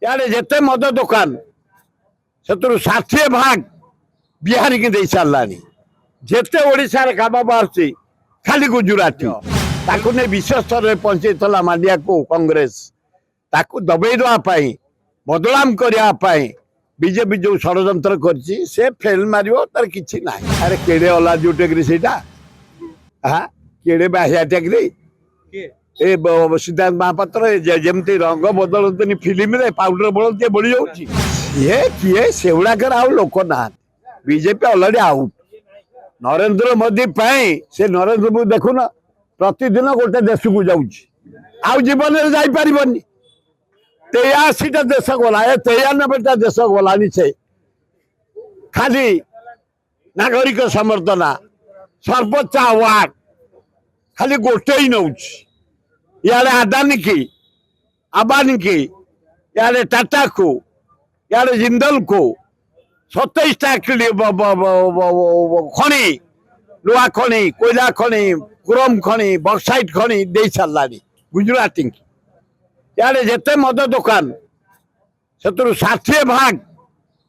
यारे जेते मद दुकान से 60% बिहारी की दे सारानी जेते ओडिशा काम बाहर खाली गुजराती ताकू ने विश्व स्तर में पहुंचेला मांडिया को कांग्रेस ताकू दबे देवाई बदलाम करने बीजेपी जो षड्यंत्र कर फेल मार तार कि ना अरे केड़े अला जो टेकरी से हाँ केड़े बाहिया टेकरी ए सिद्धार्थ महापात्र जमती रंग बदलते फिल्म रे पाउडर बदलते बढ़ी जाए किए से गुड़ाकर आउ लोक ना BJP already out Narendra Modi से नरेंद्र मोदी देखुन प्रतिदिन गोटे देश को जाऊ जीवन में जापरि 83टा देश गला 93टा देश गलानी से खाली नागरिक समर्थना सर्वोच्च अवार्ड खाली गोटे ही नौ इे अदानी की अंबानी की इे टाटा को इे जिंदल को 27टा खनि लुहा खनि कोयला खनि क्रोम खनि बक्साइट खनि दे सारानी गुजराती की इे जेते मद दुकान से 60%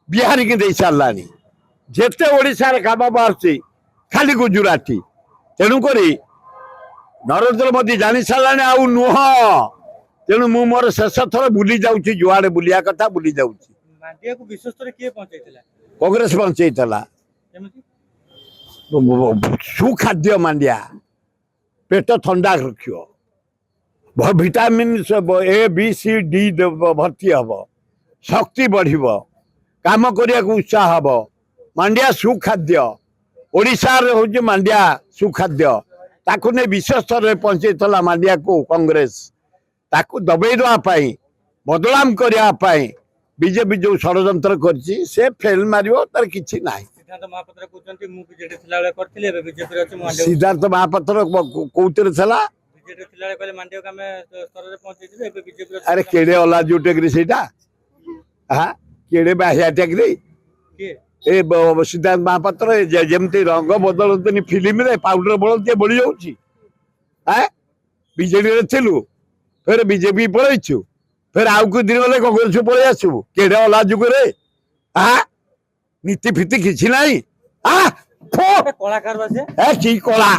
बिहारी की दे सारानी जेते ओडिशा काम बाहर खाली गुजराती तेणुक नरेंद्र मोदी जानी सारानी आउ नुह तेणु मु मोर शेष थर बुली जाऊँ जुआड़े बुलिया कथा बुली जाऊँ कांग्रेस पहुंचेला सुखाद्य मांडिया पेट ठंडा रख vitamin A B C D भर्ती हम शक्ति बढ़ काम करने उत्साह हम मांडिया सुखाद्य ओडिशा हूँ मांडिया सुखाद्य ताकू ने विश्व स्तर में पहुंचेला मांडिया को कांग्रेस ताकू दबे देवाई बदलाम करने बीजेपी जो षड्यंत्र कर फेल मार तार कि ना सिद्धार्थ महापात्र कौन अरे केड़े अला जो टेकरी से हाँ केड़े बाहिया टेकरी ए सिद्धार्थ महापात्र जमती रंग बदलते फिल्म रे पाउडर बदलते बढ़ी जाए बीजेडी थिलु फिर बीजेपी पलैचु फिर आउ कुछ दिन गले कांग्रेस पलि आसबू केड़े अला जुगे हाँ नीति फीति किसी ना कलाकार की कला